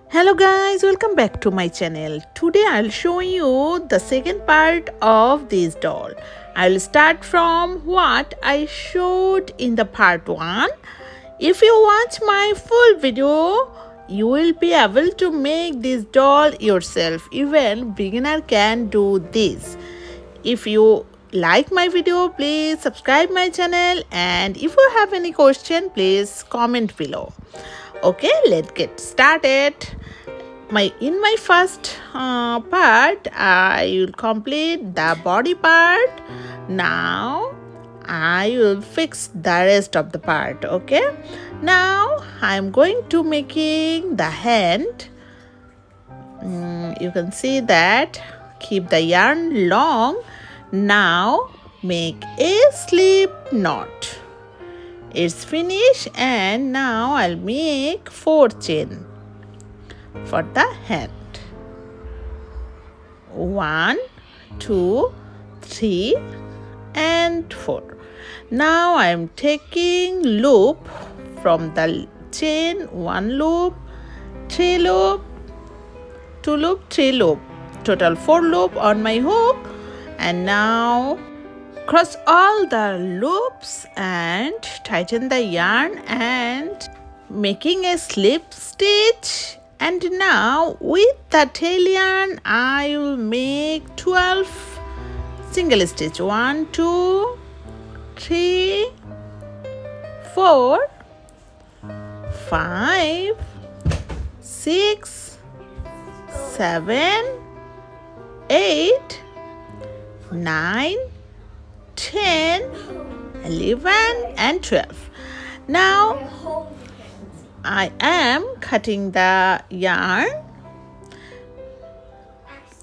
Hello guys, welcome back to my channel. Today I'll show you the second part of this doll. I'll start from what I showed in the part 1. If you watch my full video, you will be able to make this doll yourself. Even beginner can do this. If you like my video, please subscribe my channel, and if you have any question, please comment below. Okay, let's get started. In my first part, I will complete the body part. Now I will fix the rest of the part. Okay, now I am going to making the hand. You can see that. Keep the yarn long. Now make a slip knot. It's finished, and now I'll make 4 chain for the hand. 1, 2, 3 and 4. Now I am taking loop from the chain. 1 loop, 3 loop, 2 loop, 3 loop, total 4 loop on my hook. And now cross all the loops and tighten the yarn and making a slip stitch. And now with the tail yarn I will make 12 single stitch. 1, 2, 3, 4, 5, 6, 7, 8, 9, 10, 11 and 12. Now I am cutting the yarn.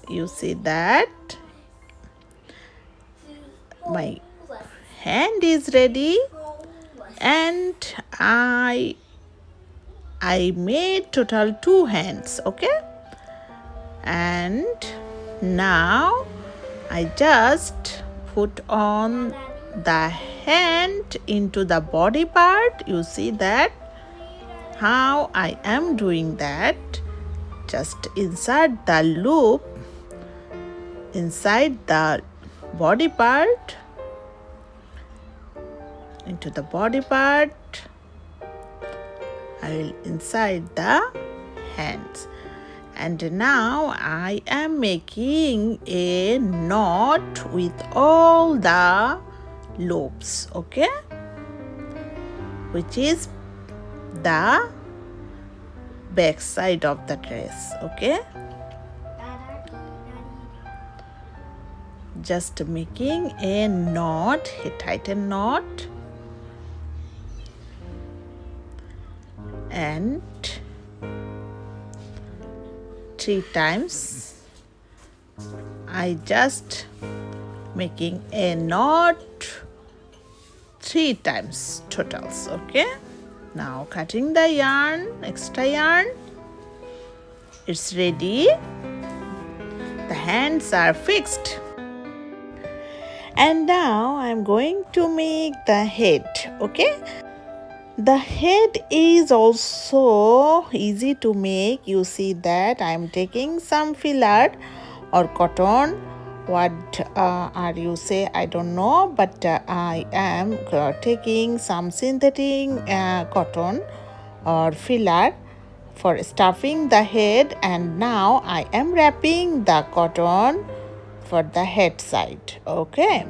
You see that my hand is ready, and I made total 2 hands. Okay, and now I just put on the hand into the body part. You see that how I am doing that. Just insert the loop inside the body part, into the body part. I will inside the hands, and now I am making a knot with all the loops. Okay, which is the back side of the dress. Okay, just making a knot, a tighten knot, and 3 times I just making a knot 3 times totals. Okay, now cutting the yarn, extra yarn. It's ready. The hands are fixed, and now I'm going to make the head. Okay, the head is also easy to make. You see that I'm taking some filler or cotton. What are you say? I don't know, but I am taking some synthetic cotton or filler for stuffing the head, and now I am wrapping the cotton for the head side. Okay,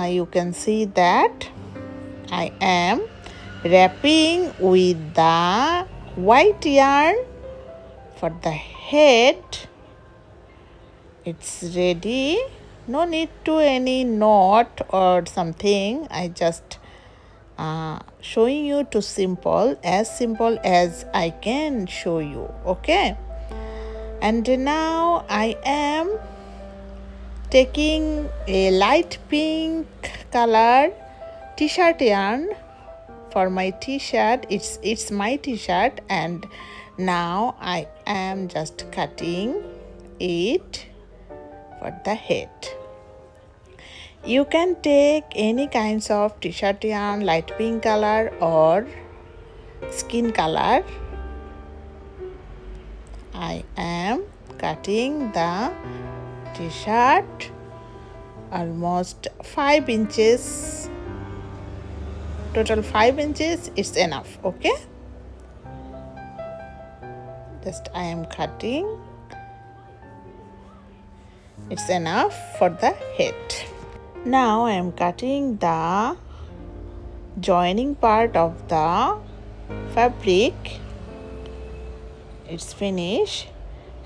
you can see that I am wrapping with the white yarn for the head. It's ready. No need to any knot or something. I just showing you to simple as I can show you. Okay, and now I am taking a light pink color t-shirt yarn for my t-shirt. It's my t-shirt, and now I am just cutting it for the head. You can take any kinds of t-shirt yarn, light pink color or skin color. I am cutting the t-shirt almost 5 inches. Total 5 inches is enough, okay? Just I am cutting. It's enough for the head. Now I am cutting the joining part of the fabric. It's finished,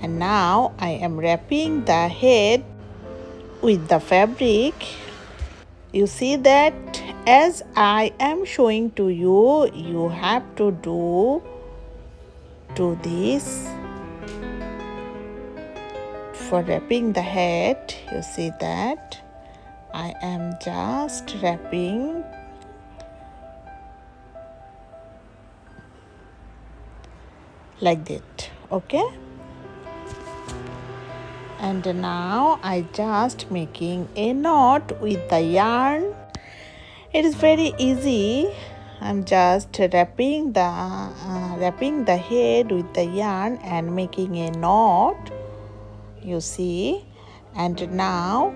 and now I am wrapping the head with the fabric. You see that as I am showing to you, you have to do this. For wrapping the head, you see that I am just wrapping like that, okay? And now I just making a knot with the yarn. It is very easy. I'm just wrapping the head with the yarn and making a knot, you see. And now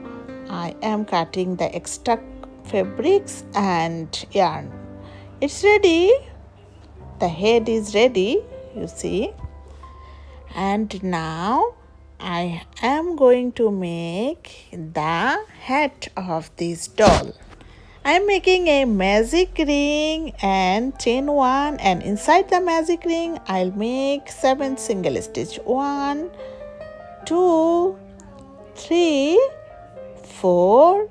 I am cutting the extra fabrics and yarn. It's ready. The head is ready, you see. And now I am going to make the hat of this doll. I am making a magic ring and chain 1, and inside the magic ring I'll make 7 single stitch. 1, 2, 3, 4,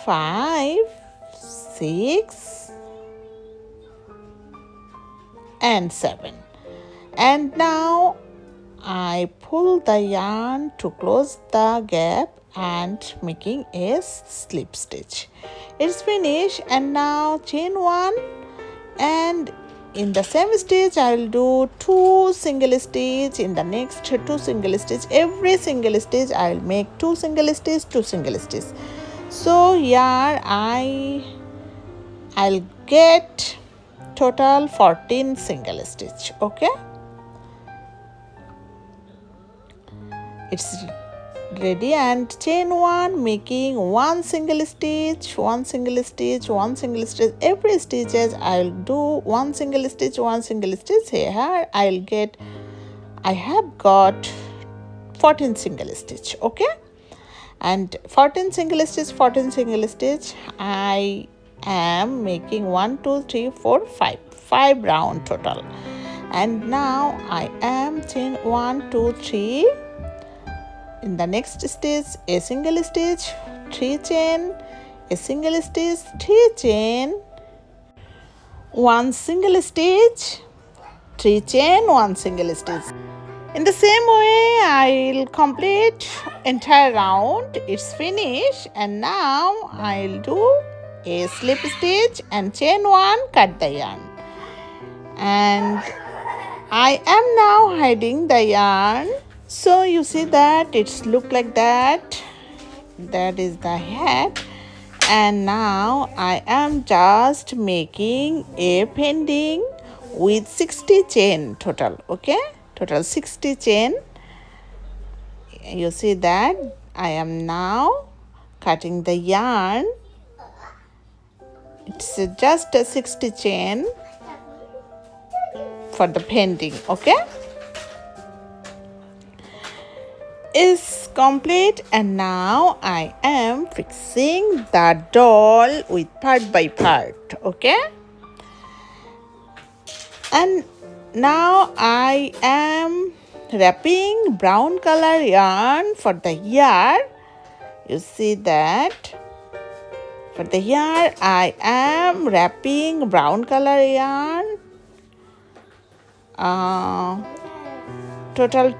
5, 6 and 7. And now I pull the yarn to close the gap and making a slip stitch. It's finished, and now chain 1, and in the same stitch I will do 2 single stitch. In the next 2 single stitch, every single stitch I will make 2 single stitch, 2 single stitch. So here I'll get total 14 single stitch, okay? It's ready, and chain 1 making 1 single stitch, 1 single stitch, 1 single stitch. Every stitches I'll do 1 single stitch, 1 single stitch. Here I have got 14 single stitch, okay? And 14 single stitch, 14 single stitch, I am making 1, 2, 3, 4, 5 round total. And now I am chain 1, 2, 3. In the next stitch, a single stitch, 3 chain, a single stitch, 3 chain, 1 single stitch, 3 chain, 1 single stitch. In the same way, I'll complete entire round. It's finished, and now I'll do a slip stitch and chain 1, cut the yarn. And I am now hiding the yarn. So you see that it's look like that. That is the hat. And now I am just making a pending with 60 chain total, okay? Total 60 chain. You see that I am now cutting the yarn. It's just a 60 chain for the pending, okay? Is complete, and now I am fixing the doll with part by part, okay? And now I am wrapping brown color yarn for the ear. You see that for the ear I am wrapping brown color yarn. Total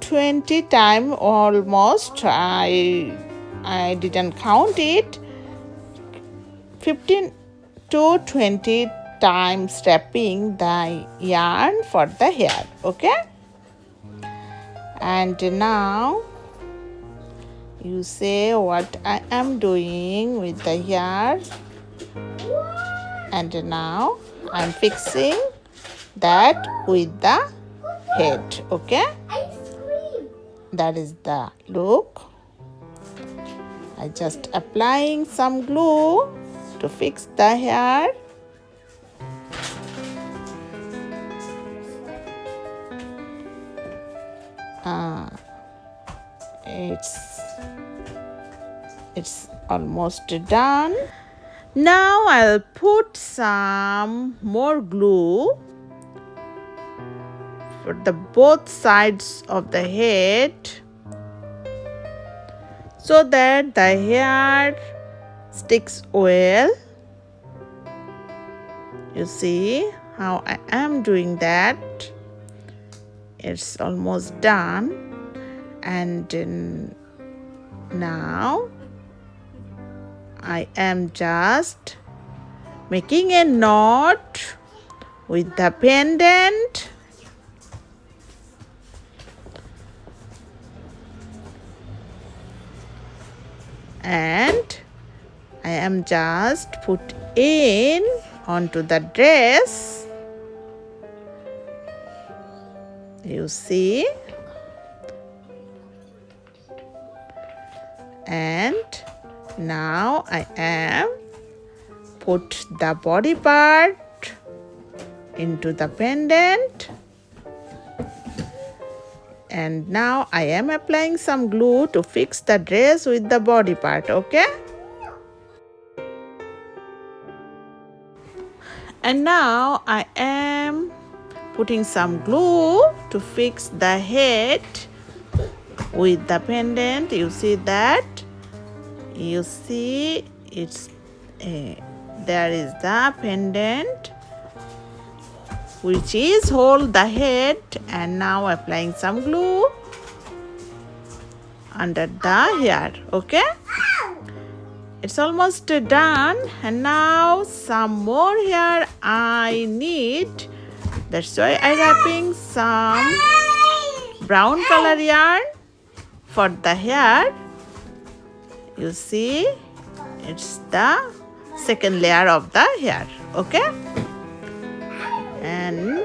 20 times almost. I didn't count it. 15 to 20 times wrapping the yarn for the hair, okay? And now you say what I am doing with the hair. And now I'm fixing that with the head. Okay, that is the look. I just applying some glue to fix the hair. It's almost done. Now I'll put some more glue for the both sides of the head so that the hair sticks well. You see how I am doing that. It's almost done, and now I am just making a knot with the pendant. And I am just put in onto the dress. You see, and now I am put the body part into the pendant, and now I am applying some glue to fix the dress with the body part. Okay, and now I am putting some glue to fix the head with the pendant. You see that? You see, it's there is the pendant which is hold the head, and now applying some glue under the hair. Okay, it's almost done, and now some more hair I need. That's why I'm wrapping some brown color yarn for the hair. You see, it's the second layer of the hair. Okay, and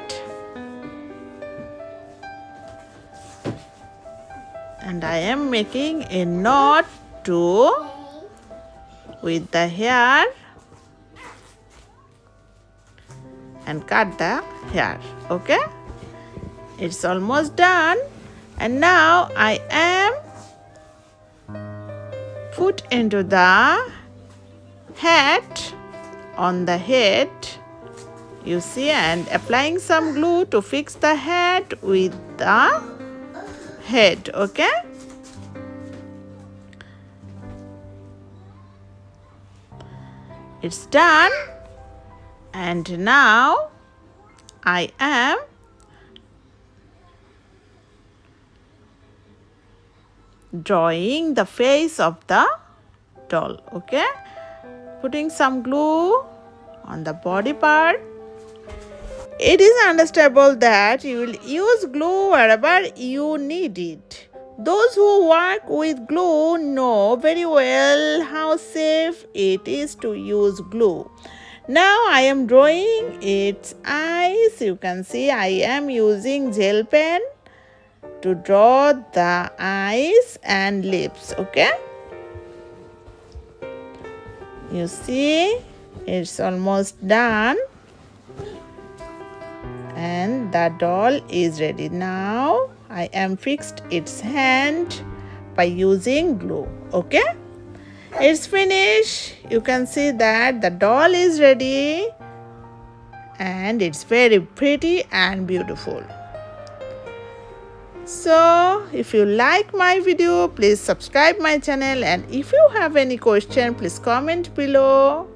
I am making a knot too with the hair and cut the hair. Okay, it's almost done, and now I am put into the hat on the head. You see, and applying some glue to fix the head with the head. Okay, it's done, and now I am drawing the face of the doll. Okay, putting some glue on the body part. It is understandable that you will use glue wherever you need it. Those who work with glue know very well how safe it is to use glue. Now I am drawing its eyes. You can see I am using gel pen to draw the eyes and lips. Okay, you see, it's almost done, and the doll is ready. Now I am fixed its hand by using glue. Okay, it's finished. You can see that the doll is ready, and it's very pretty and beautiful. So if you like my video, please subscribe my channel, and if you have any question, please comment below.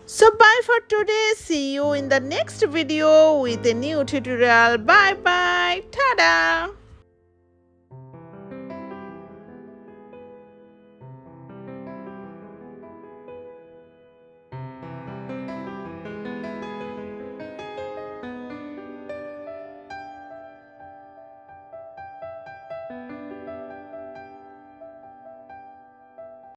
So bye for today. See you in the next video with a new tutorial. Bye bye. Tada.